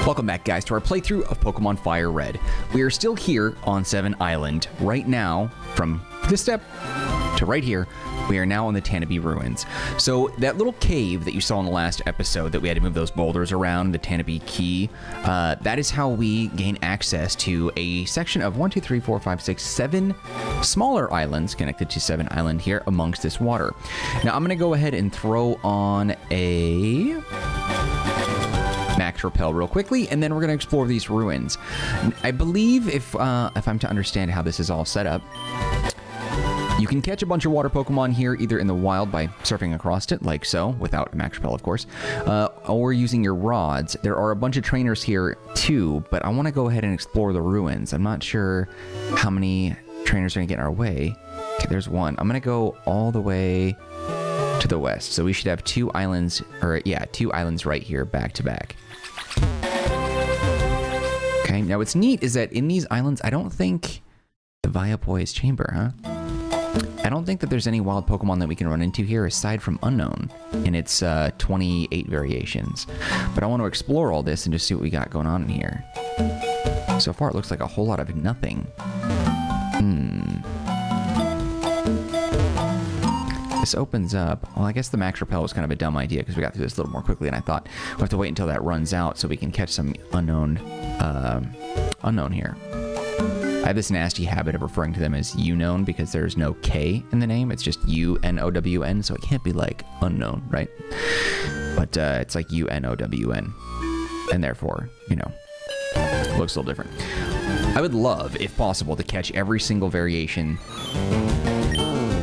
Welcome back, guys, to our playthrough of Pokemon Fire Red. We are still here on Sevii Island. Right now, from this step to right here, we are now on the Tanoby Ruins. So that little cave that you saw in the last episode that we had to move those boulders around, the Tanoby Key, that is how we gain access to a section of 7 smaller islands connected to Sevii Island here amongst this water. Now I'm going to go ahead and throw on a max repel real quickly, and then we're going to explore these ruins. I believe if I'm to understand how this is all set up, you can catch a bunch of water Pokemon here, either in the wild by surfing across it, like so, without a max repel, of course, or using your rods. There are a bunch of trainers here, too, but I want to go ahead and explore the ruins. I'm not sure how many trainers are going to get in our way. Okay, there's one. I'm going to go all the way to the west, so we should have two islands right here, back to back. Okay, now what's neat is that in these islands, I don't think the Viapois chamber, huh? I don't think that there's any wild Pokemon that we can run into here aside from Unown in its 28 variations. But I want to explore all this and just see what we got going on in here. So far, it looks like a whole lot of nothing. This opens up. Well, I guess the max repel was kind of a dumb idea because we got through this a little more quickly, and I thought we'll have to wait until that runs out so we can catch some Unown here. I have this nasty habit of referring to them as Unown because there's no K in the name. It's just U-N-O-W-N, so it can't be like unknown, right? But it's like U-N-O-W-N, and therefore, you know, looks a little different. I would love, if possible, to catch every single variation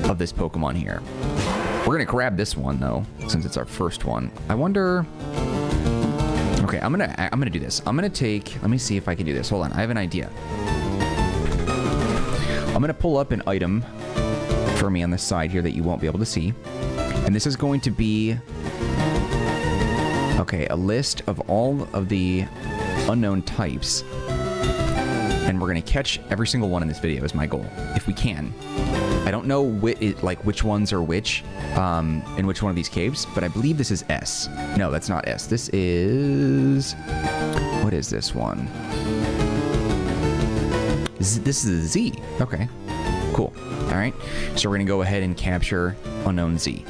of this Pokemon here. We're gonna grab this one though, since it's our first one. I wonder. Okay, I'm gonna do this. I'm gonna take. Let me see if I can do this. Hold on, I have an idea. I'm gonna pull up an item for me on the side here that you won't be able to see, and this is going to be a list of all of the unknown types, and we're gonna catch every single one in this video is my goal, if we can. I don't know which ones are which in which one of these caves, but I believe this is S. No, that's not S. This is... What is this one? This is a Z. Okay, cool. All right, so we're going to go ahead and capture Unknown Z.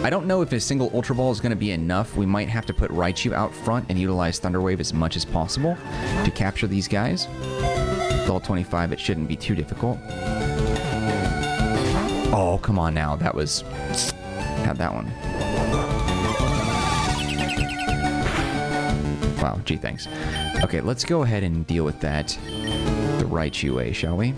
I don't know if a single Ultra Ball is going to be enough. We might have to put Raichu out front and utilize Thunder Wave as much as possible to capture these guys. Level 25, it shouldn't be too difficult. Oh, come on now. That was... Had that one. Wow, gee, thanks. Okay, let's go ahead and deal with that the Raichu way, shall we?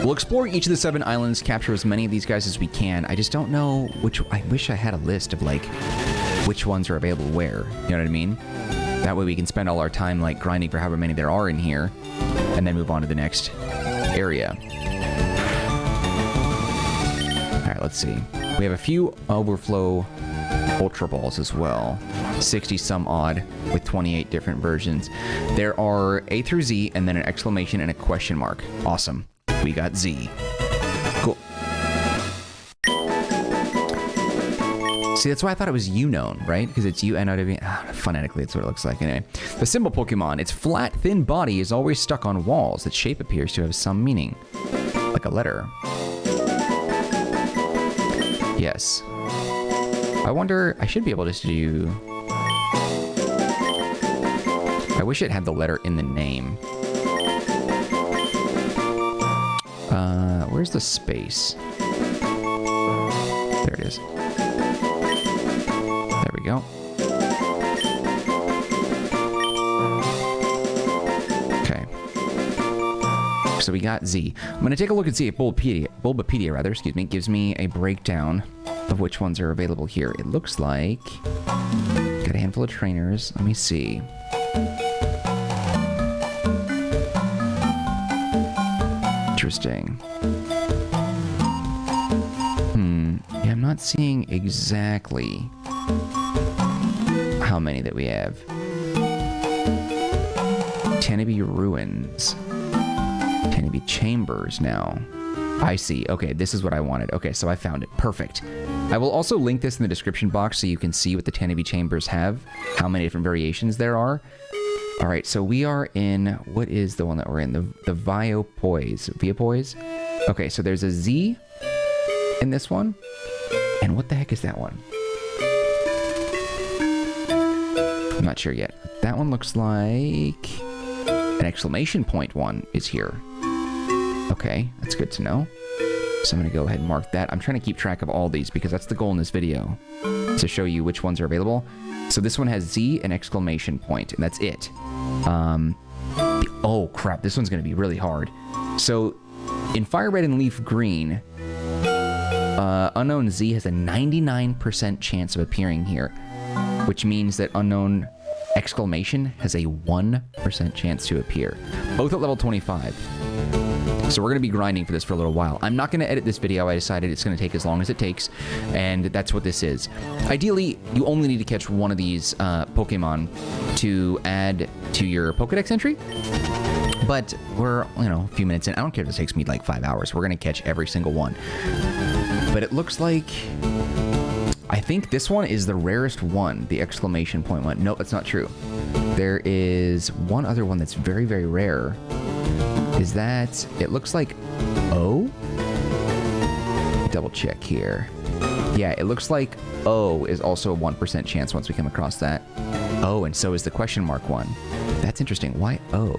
We'll explore each of the 7 islands, capture as many of these guys as we can. I just don't know which... I wish I had a list of, like, which ones are available where. You know what I mean? That way we can spend all our time, like, grinding for however many there are in here, and then move on to the next area. Alright, let's see. We have a few Overflow Ultra Balls as well. 60 some odd, with 28 different versions. There are A through Z, and then an exclamation and a question mark. Awesome. We got Z. Cool. See, that's why I thought it was Unown, right? Because it's U-N-O-W. Phonetically, it's what it looks like. Anyway, the symbol Pokemon. Its flat, thin body is always stuck on walls. Its shape appears to have some meaning. Like a letter. Yes. I wonder... I should be able to do... I wish it had the letter in the name. Where's the space? There it is. There we go. Okay. So we got Z. I'm going to take a look and see if Bulbapedia gives me a breakdown of which ones are available here. It looks like... Got a handful of trainers. Let me see. Interesting. Yeah, I'm not seeing exactly how many that we have. Tanoby Ruins. Tanoby Chambers now. I see. Okay, this is what I wanted. Okay, so I found it. Perfect. I will also link this in the description box so you can see what the Tanoby Chambers have, how many different variations there are. All right, so we are in, what is the one that we're in? The Viapois. Viapois? Okay, so there's a Z in this one. And what the heck is that one? I'm not sure yet. That one looks like an exclamation point one is here. Okay, that's good to know. So I'm going to go ahead and mark that. I'm trying to keep track of all these because that's the goal in this video, to show you which ones are available. So this one has Z and exclamation point, and that's it. Oh crap, this one's going to be really hard. So in Fire Red and Leaf Green, Unown Z has a 99% chance of appearing here, which means that Unown exclamation has a 1% chance to appear. Both at level 25. So we're going to be grinding for this for a little while. I'm not going to edit this video. I decided it's going to take as long as it takes, and that's what this is. Ideally, you only need to catch one of these Pokemon to add to your Pokedex entry. But we're, you know, a few minutes in. I don't care if it takes me like 5 hours. We're going to catch every single one. But it looks like, I think this one is the rarest one, the exclamation point one. Nope, that's not true. There is one other one that's very, very rare. Is that, it looks like O? Double check here. Yeah, it looks like O is also a 1% chance once we come across that. Oh, and so is the question mark one. That's interesting. Why O?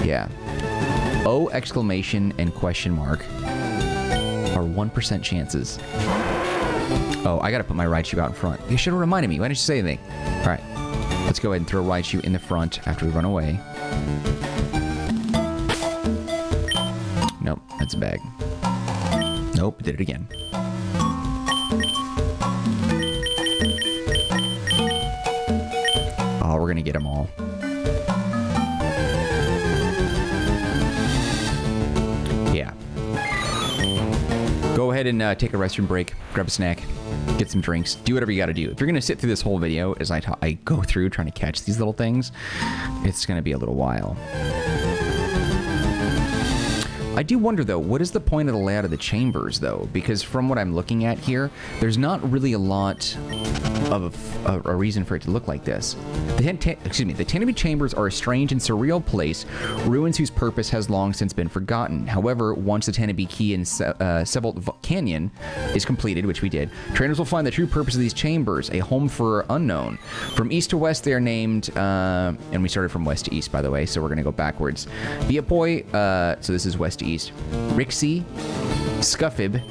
Yeah. O, exclamation, and question mark are 1% chances. Oh, I gotta put my Raichu out in front. You should have reminded me. Why didn't you say anything? All right. Let's go ahead and throw Raichu in the front after we run away. Nope, that's a bag. Nope, did it again. Oh, we're gonna get them all. Yeah. Go ahead and take a restroom break, grab a snack, get some drinks, do whatever you gotta do. If you're gonna sit through this whole video as I go through trying to catch these little things, it's gonna be a little while. I do wonder, though, what is the point of the layout of the chambers, though? Because from what I'm looking at here, there's not really a lot of a reason for it to look like this. The Tanoby Chambers are a strange and surreal place, ruins whose purpose has long since been forgotten. However, once the Tanoby Key in Sevault Canyon is completed, which we did, trainers will find the true purpose of these chambers, a home for Unown. From east to west, they are named, and we started from west to east, by the way, so we're going to go backwards. Viapois, so this is west to east. Rixy, Scufib,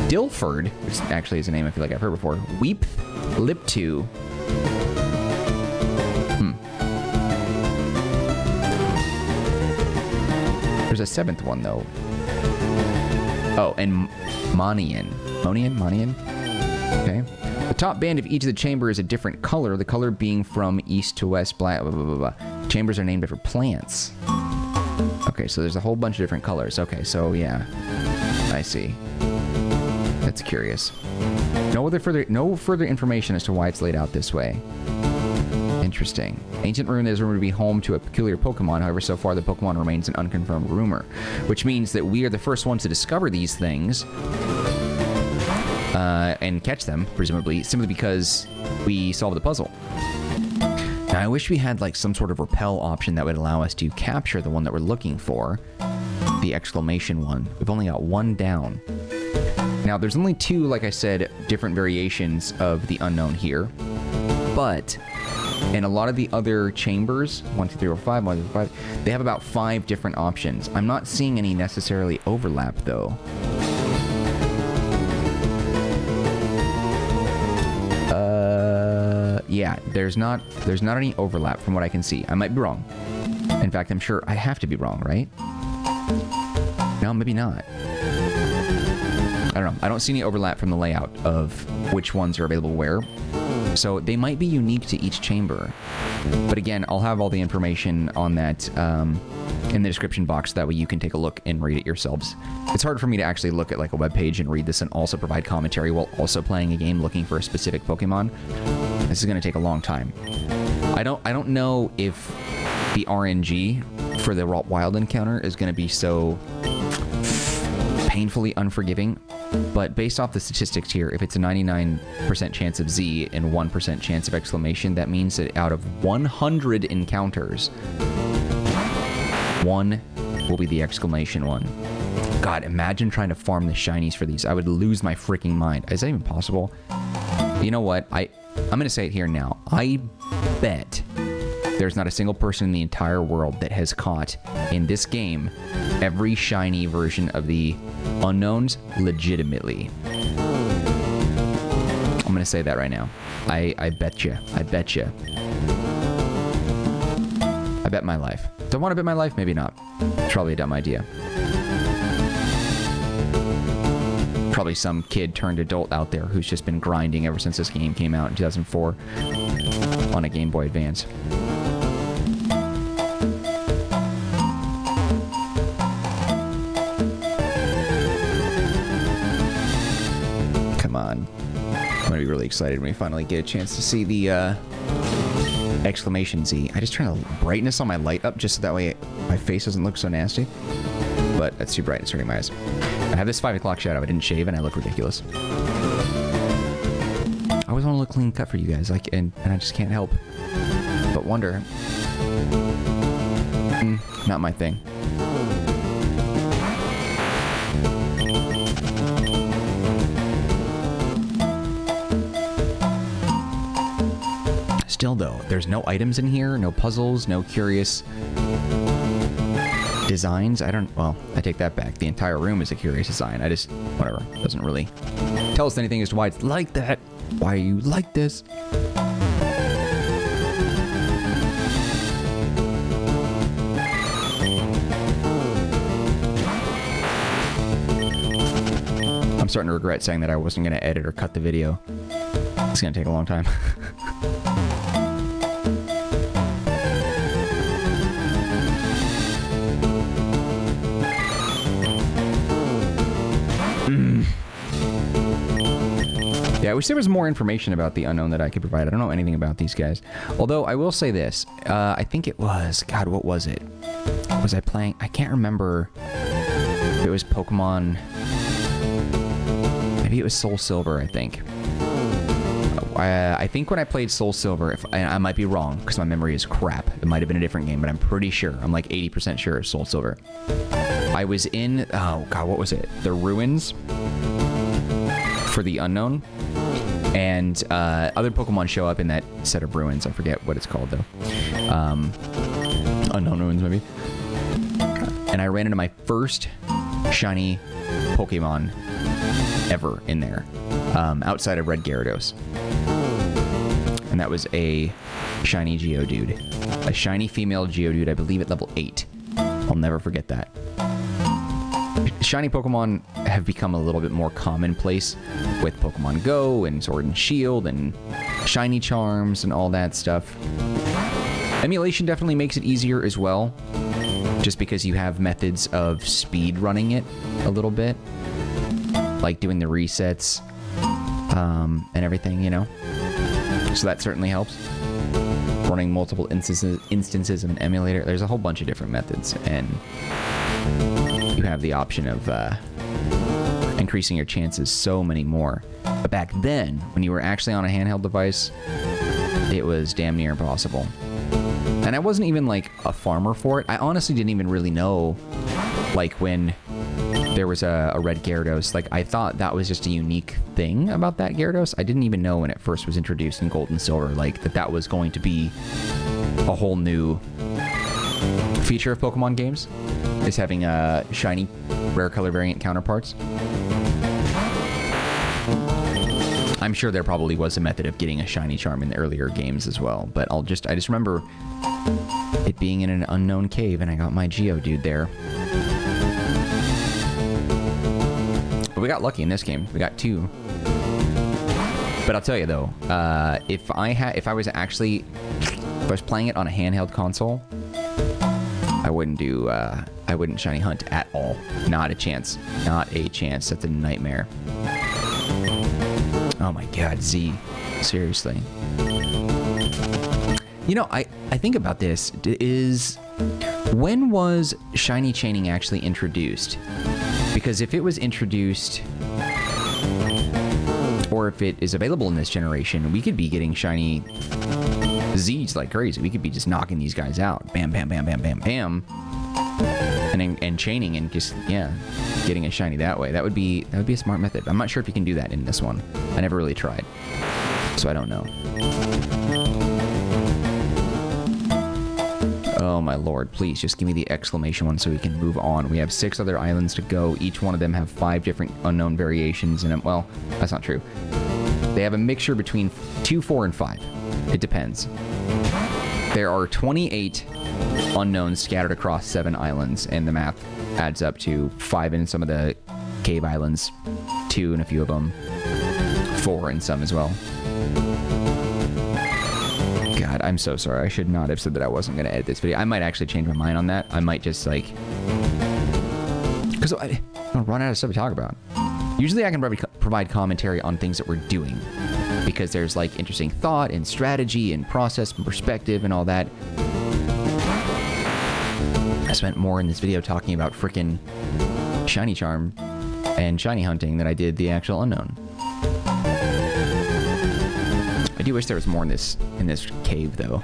Dilford, which actually is a name I feel like I've heard before. Weepth, Liptoo. There's a seventh one, though. Oh, and Monean. Monean? Okay. The top band of each of the chamber is a different color, the color being from east to west, blah, blah, blah, blah, blah. Chambers are named after plants. Okay, so there's a whole bunch of different colors. Okay, so yeah. I see. That's curious. No further information as to why it's laid out this way. Interesting. Ancient Ruin is rumored to be home to a peculiar Pokemon. However, so far the Pokemon remains an unconfirmed rumor, which means that we are the first ones to discover these things and catch them, presumably, simply because we solved the puzzle. Now, I wish we had like some sort of repel option that would allow us to capture the one that we're looking for, the exclamation one. We've only got one down. Now, there's only two, like I said, different variations of the Unown here, but in a lot of the other chambers, 1, 2, 3, 4, 5, 1, 2, 3, 5, they have about 5 different options. I'm not seeing any necessarily overlap, though. Yeah, there's not any overlap from what I can see. I might be wrong. In fact, I'm sure I have to be wrong, right? No, maybe not. I don't know. I don't see any overlap from the layout of which ones are available where. So they might be unique to each chamber. But again, I'll have all the information on that in the description box. That way you can take a look and read it yourselves. It's hard for me to actually look at like a web page and read this and also provide commentary while also playing a game looking for a specific Pokemon. This is going to take a long time. I don't know if the RNG for the wild encounter is going to be so painfully unforgiving. But based off the statistics here, if it's a 99% chance of Z and 1% chance of exclamation, that means that out of 100 encounters, 1 will be the exclamation one. God, imagine trying to farm the shinies for these. I would lose my freaking mind. Is that even possible? You know what? I'm going to say it here now. I bet there's not a single person in the entire world that has caught, in this game, every shiny version of the Unowns legitimately. I'm going to say that right now. I bet you. I bet you. I bet my life. Do I want to bet my life? Maybe not. It's probably a dumb idea. Probably some kid turned adult out there who's just been grinding ever since this game came out in 2004 on a Game Boy Advance. Come on. I'm gonna be really excited when we finally get a chance to see the exclamation Z. I just turn the brightness on my light up just so that way my face doesn't look so nasty. But that's too bright, it's hurting my eyes. I have this 5 o'clock shadow. I didn't shave and I look ridiculous. I always want to look clean cut for you guys, like, and I just can't help but wonder. Not my thing. Still though, there's no items in here, no puzzles, no curious designs. Well, I take that back. The entire room is a curious design. Whatever. Doesn't really tell us anything as to why it's like that. Why are you like this? I'm starting to regret saying that I wasn't going to edit or cut the video. It's going to take a long time. Yeah, I wish there was more information about the Unown that I could provide. I don't know anything about these guys. Although, I will say this. I think it was... God, what was it? Was I playing... I can't remember if it was Pokemon... Maybe it was Soul Silver, I think. I think when I played Soul Silver, I might be wrong, because my memory is crap. It might have been a different game, but I'm pretty sure. I'm like 80% sure it's Soul Silver. I was in... Oh, God, what was it? The Ruins for the Unown. And other Pokemon show up in that set of ruins. I forget what it's called, though. Unown Ruins, maybe. And I ran into my first shiny Pokemon ever in there, outside of Red Gyarados. And that was a shiny Geodude. A shiny female Geodude, I believe at level 8. I'll never forget that. Shiny Pokemon have become a little bit more commonplace with Pokemon Go and Sword and Shield and Shiny Charms and all that stuff. Emulation definitely makes it easier as well, just because you have methods of speed running it a little bit, like doing the resets and everything, you know? So that certainly helps. Running multiple instances of an emulator. There's a whole bunch of different methods, and you have the option of increasing your chances so many more. But back then, when you were actually on a handheld device, it was damn near impossible. And I wasn't even like a farmer for it. I honestly didn't even really know, like, when there was a red Gyarados. Like, I thought that was just a unique thing about that Gyarados. I didn't even know when it first was introduced in Gold and Silver, like, that was going to be a whole new feature of Pokemon games, is having shiny rare color variant counterparts. I'm sure there probably was a method of getting a shiny charm in the earlier games as well, but I just remember it being in an unknown cave, and I got my Geodude there. But we got lucky in this game. We got 2. But I'll tell you though, if I was playing it on a handheld console, I wouldn't shiny hunt at all. Not a chance. Not a chance. That's a nightmare. Oh my God, Z. Seriously. You know, I think about this is, when was shiny chaining actually introduced? Because if it was introduced, or if it is available in this generation, we could be getting shiny Z's like crazy. We could be just knocking these guys out. Bam, bam, bam, bam, bam, bam. And chaining and just, yeah, getting a shiny that way. That would be a smart method. I'm not sure if you can do that in this one. I never really tried, so I don't know. Oh my lord, please just give me the exclamation one so we can move on. We have 6 other islands to go. Each one of them have 5 different unknown variations in them. Well, that's not true. They have a mixture between 2, 4, and 5. It depends. There are 28 unknowns scattered across 7 islands, and the map adds up to 5 in some of the cave islands, 2 in a few of them, 4 in some as well. God, I'm so sorry. I should not have said that I wasn't going to edit this video. I might actually change my mind on that. I might just, like... Because I'll run out of stuff to talk about. Usually I can provide commentary on things that we're doing, because there's, like, interesting thought and strategy and process and perspective and all that. I spent more in this video talking about frickin' shiny charm and shiny hunting than I did the actual unknown. I do wish there was more in this cave, though.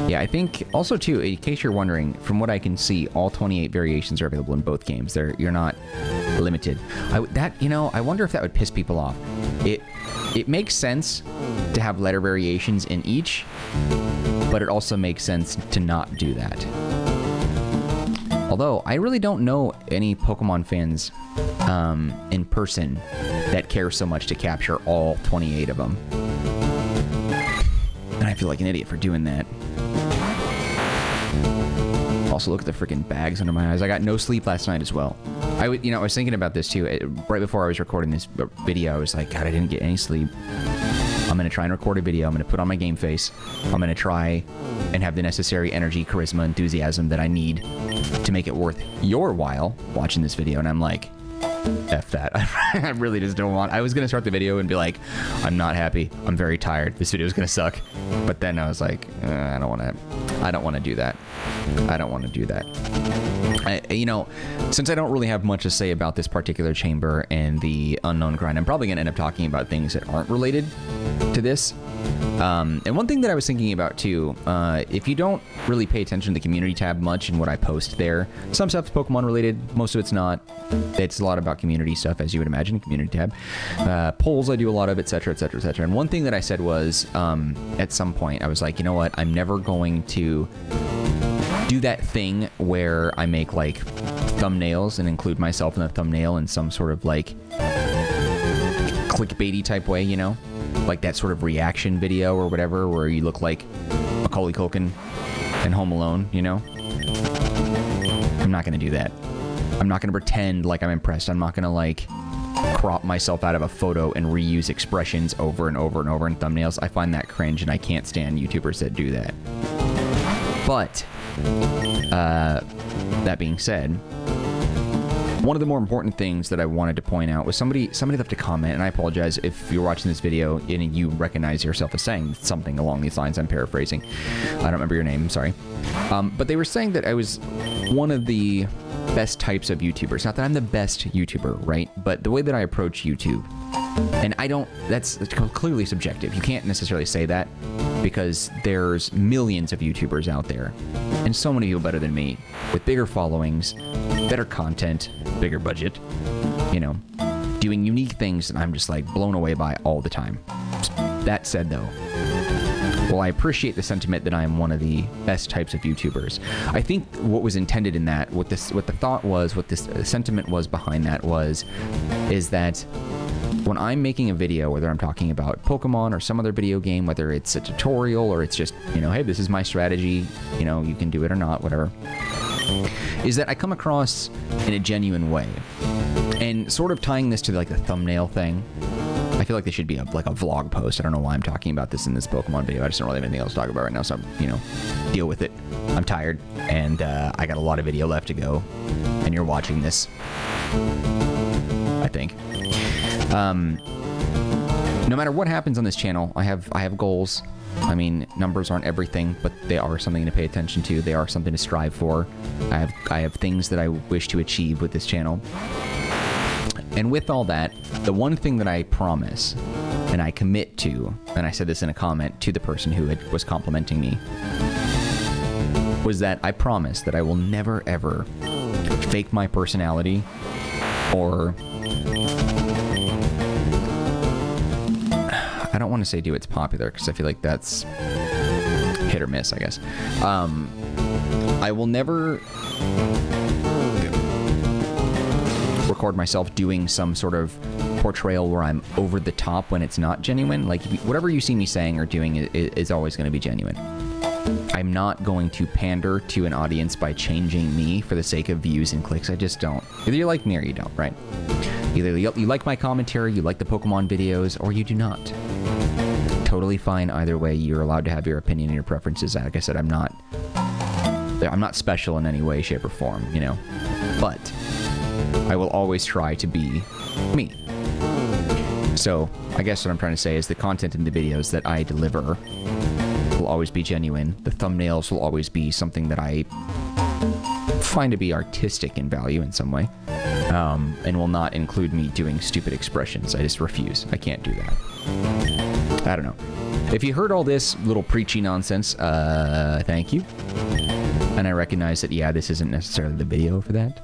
Yeah, I think also too, in case you're wondering, from what I can see, all 28 variations are available in both games. You're not limited. I wonder if that would piss people off. It makes sense to have letter variations in each, but it also makes sense to not do that. Although, I really don't know any Pokemon fans in person that care so much to capture all 28 of them. And I feel like an idiot for doing that. Also, look at the freaking bags under my eyes. I got no sleep last night as well. I was thinking about this too. Right before I was recording this video, I was like, God, I didn't get any sleep. I'm going to try and record a video. I'm going to put on my game face. I'm going to try and have the necessary energy, charisma, enthusiasm that I need to make it worth your while watching this video. And I'm like, F that. I really just don't want... I was going to start the video and be like, I'm not happy. I'm very tired. This video is going to suck. But then I was like, I don't want to do that. I don't want to do that. Since I don't really have much to say about this particular chamber and the unknown grind, I'm probably going to end up talking about things that aren't related to this. And one thing that I was thinking about too, if you don't really pay attention to the community tab much and what I post there, some stuff's Pokemon related, most of it's not. It's a lot about community stuff, as you would imagine, community tab. Polls, I do a lot of, etc., etc., etc. And one thing that I said was, at some point, I was like, you know what, I'm never going to do that thing where I make like thumbnails and include myself in the thumbnail in some sort of like clickbaity type way, you know? Like that sort of reaction video or whatever, where you look like Macaulay Culkin in Home Alone, you know? I'm not gonna do that. I'm not gonna pretend like I'm impressed. I'm not gonna like crop myself out of a photo and reuse expressions over and over and over in thumbnails. I find that cringe, and I can't stand YouTubers that do that. But that being said, one of the more important things that I wanted to point out was somebody left a comment, and I apologize if you're watching this video and you recognize yourself as saying something along these lines. I'm paraphrasing. I don't remember your name. I'm sorry. But they were saying that I was one of the best types of YouTubers. Not that I'm the best YouTuber, right? But the way that I approach YouTube, and that's clearly subjective. You can't necessarily say that, because there's millions of YouTubers out there, and so many people better than me, with bigger followings, better content, bigger budget, you know, doing unique things that I'm just like blown away by all the time. That said though, well, I appreciate the sentiment that I am one of the best types of YouTubers. I think what was intended in that, what the thought was, what this sentiment was behind that is that when I'm making a video, whether I'm talking about Pokemon or some other video game, whether it's a tutorial or it's just, you know, hey, this is my strategy, you know, you can do it or not, whatever, is that I come across in a genuine way. And sort of tying this to like the thumbnail thing, I feel like this should be like a vlog post. I don't know why I'm talking about this in this Pokemon video. I just don't really have anything else to talk about right now, so I'm, you know, deal with it. I'm tired, and I got a lot of video left to go, and you're watching this, I think. no matter what happens on this channel, I have goals. I mean, numbers aren't everything, but they are something to pay attention to. They are something to strive for. I have things that I wish to achieve with this channel. And with all that, the one thing that I promise and I commit to, and I said this in a comment to the person who was complimenting me, was that I promise that I will never ever fake my personality or I don't want to say do what's popular because I feel like that's hit or miss, I guess. I will never record myself doing some sort of portrayal where I'm over the top when it's not genuine. Like, whatever you see me saying or doing is always going to be genuine. I'm not going to pander to an audience by changing me for the sake of views and clicks. I just don't. Either you like me or you don't, right? Either you like my commentary, you like the Pokemon videos, or you do not. Totally fine either way. You're allowed to have your opinion and your preferences. Like I said, I'm not special in any way, shape, or form, you know? But I will always try to be me. So I guess what I'm trying to say is the content in the videos that I deliver will always be genuine. The thumbnails will always be something that I find to be artistic in value in some way, and will not include me doing stupid expressions. I just refuse. I can't do that. I don't know. If you heard all this little preachy nonsense, thank you. And I recognize that, yeah, this isn't necessarily the video for that.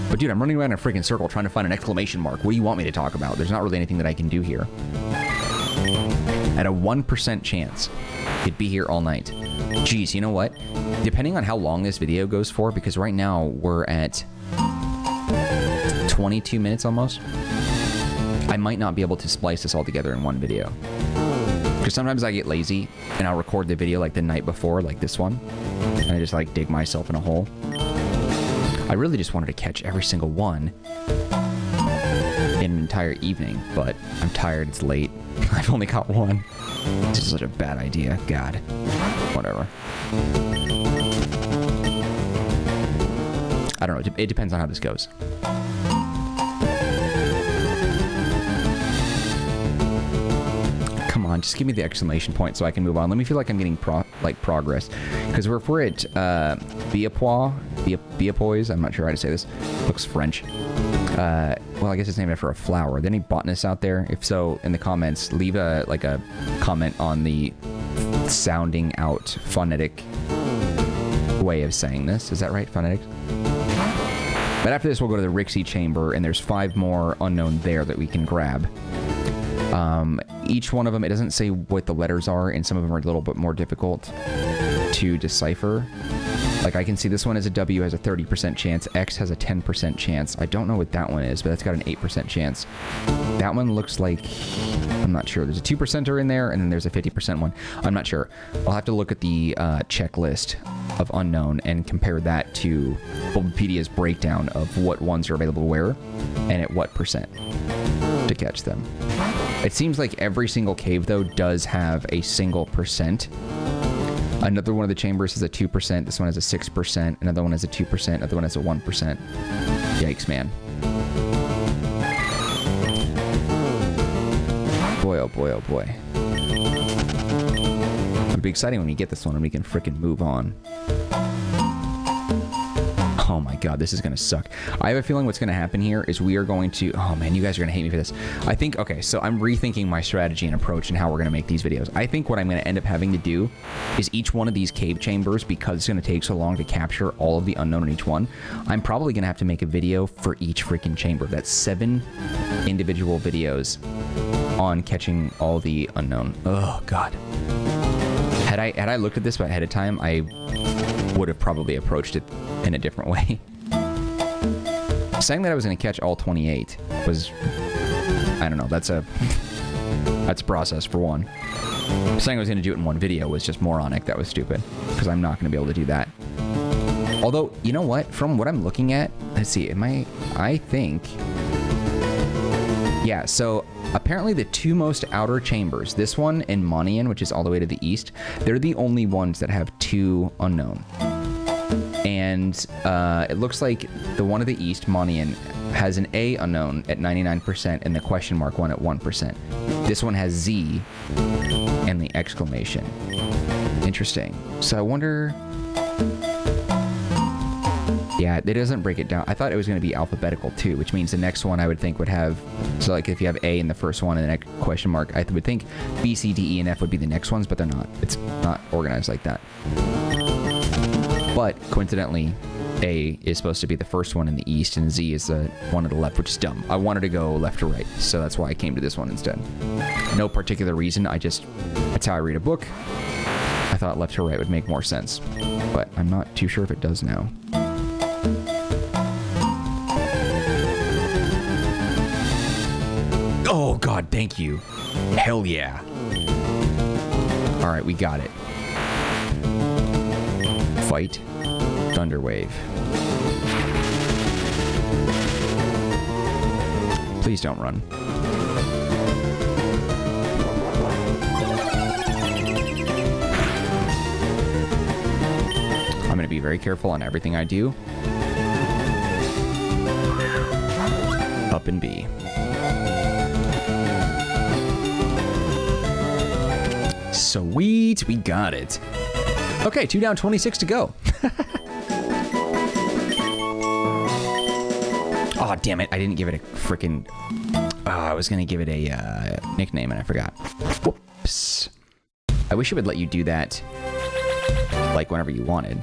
But dude, I'm running around in a freaking circle trying to find an exclamation mark. What do you want me to talk about? There's not really anything that I can do here. At a 1% chance, it'd be here all night. Geez, you know what? Depending on how long this video goes for, because right now we're at 22 minutes almost, I might not be able to splice this all together in one video. Because sometimes I get lazy and I'll record the video like the night before, like this one, and I just like dig myself in a hole. I really just wanted to catch every single one in an entire evening, but I'm tired, it's late. I've only got one. This is such a bad idea. God. Whatever. I don't know. It depends on how this goes. Come on, just give me the exclamation point so I can move on. Let me feel like I'm getting progress. Because if we're at Viapois, I'm not sure how to say this. Looks French. Well, I guess it's named after a flower. Are there any botanists out there? If so, in the comments, leave a comment on the sounding out phonetic way of saying this. Is that right? Phonetics? But after this, we'll go to the Rixy chamber, and there's 5 more unknown there that we can grab. Each one of them, it doesn't say what the letters are, and some of them are a little bit more difficult to decipher. Like, I can see this one as a W has a 30% chance. X has a 10% chance. I don't know what that one is, but that's got an 8% chance. That one looks like... I'm not sure. There's a 2%er in there, and then there's a 50% one. I'm not sure. I'll have to look at the checklist of unknown and compare that to Bulbapedia's breakdown of what ones are available where and at what percent to catch them. It seems like every single cave, though, does have a single percent. Another one of the chambers has a 2%. This one has a 6%. Another one has a 2%. Another one has a 1%. Yikes, man. Boy, oh boy, oh boy. It'll be exciting when we get this one and we can frickin' move on. Oh my god, this is gonna suck. I have a feeling what's gonna happen here is we are going to... Oh man, you guys are gonna hate me for this. I think... Okay, so I'm rethinking my strategy and approach and how we're gonna make these videos. I think what I'm gonna end up having to do is each one of these cave chambers, because it's gonna take so long to capture all of the unknown in each one, I'm probably gonna have to make a video for each freaking chamber. That's 7 individual videos on catching all the unknown. Oh god. Had I looked at this ahead of time, I would have probably approached it in a different way. Saying that I was going to catch all 28 was, I don't know, that's a process for one. Saying I was going to do it in one video was just moronic. That was stupid, because I'm not going to be able to do that. Although, you know what? From what I'm looking at, let's see, I think... Yeah, so apparently the 2 most outer chambers, this one and Monean, which is all the way to the east, they're the only ones that have 2 unknown. And it looks like the one to the east, Monean, has an A unknown at 99% and the question mark one at 1%. This one has Z and the exclamation. Interesting. So I wonder... Yeah, it doesn't break it down. I thought it was going to be alphabetical too, which means the next one I would think would have... So like if you have A in the first one and the next question mark, I would think B, C, D, E, and F would be the next ones, but they're not. It's not organized like that. But coincidentally, A is supposed to be the first one in the east, and Z is the one on the left, which is dumb. I wanted to go left to right, so that's why I came to this one instead. No particular reason, that's how I read a book. I thought left to right would make more sense, but I'm not too sure if it does now. Oh god, thank you. Hell yeah. Alright, we got it. Fight. Thunderwave. Please don't run. I'm going to be very careful on everything I do. Up and B. Sweet, we got it. Okay, 2 down, 26 to go. Oh, damn it. I didn't give it a freaking... I was going to give it a nickname and I forgot. Whoops. I wish it would let you do that, like, whenever you wanted.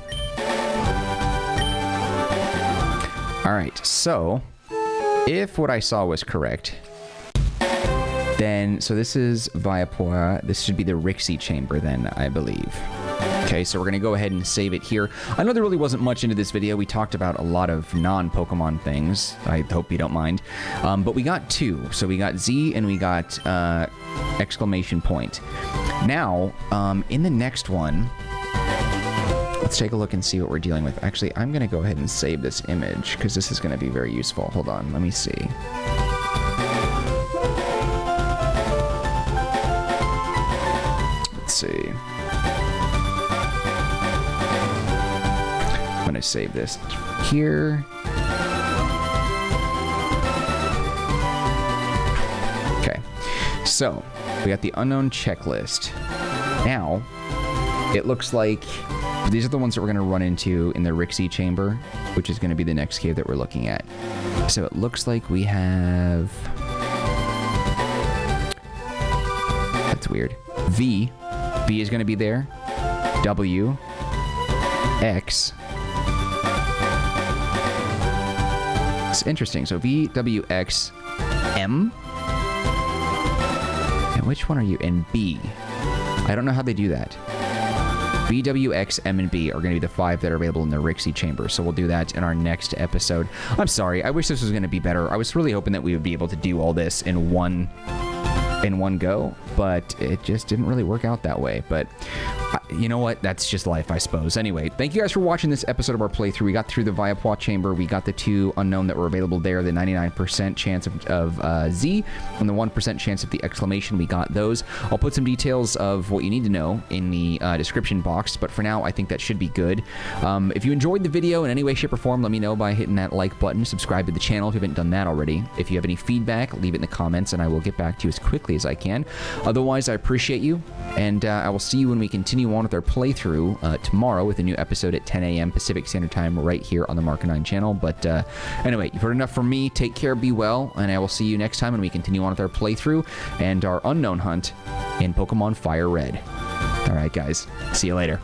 All right, so if what I saw was correct, then... So this is Viapois. This should be the Rixy chamber then, I believe. Okay, so we're going to go ahead and save it here. I know there really wasn't much into this video. We talked about a lot of non-Pokemon things. I hope you don't mind. But we got 2. So we got Z and we got exclamation point. Now, in the next one, let's take a look and see what we're dealing with. Actually, I'm going to go ahead and save this image because this is going to be very useful. Hold on, let me see. Let's see. I'm going to save this here. Okay, so we got the unknown checklist. Now, it looks like these are the ones that we're going to run into in the Rixy chamber, which is going to be the next cave that we're looking at. So it looks like we have... That's weird. V. V is going to be there. W. X. It's interesting. So V, W, X, M. And which one are you? And B. I don't know how they do that. B, W, X, M, and B are going to be the 5 that are available in the Rixy chamber. So we'll do that in our next episode. I'm sorry. I wish this was going to be better. I was really hoping that we would be able to do all this in one go, but it just didn't really work out that way. But you know what? That's just life, I suppose. Anyway, thank you guys for watching this episode of our playthrough. We got through the Viapois chamber. We got the 2 unknown that were available there, the 99% chance of Z and the 1% chance of the exclamation. We got those. I'll put some details of what you need to know in the description box, but for now, I think that should be good. If you enjoyed the video in any way, shape, or form, let me know by hitting that like button. Subscribe to the channel if you haven't done that already. If you have any feedback, leave it in the comments, and I will get back to you as quickly as I can. Otherwise, I appreciate you, and I will see you when we continue on with our playthrough tomorrow with a new episode at 10 a.m. Pacific Standard Time right here on the Marcanine channel. But anyway, you've heard enough from me. Take care, be well, and I will see you next time when we continue on with our playthrough and our unknown hunt in Pokemon Fire Red. All right, guys. See you later.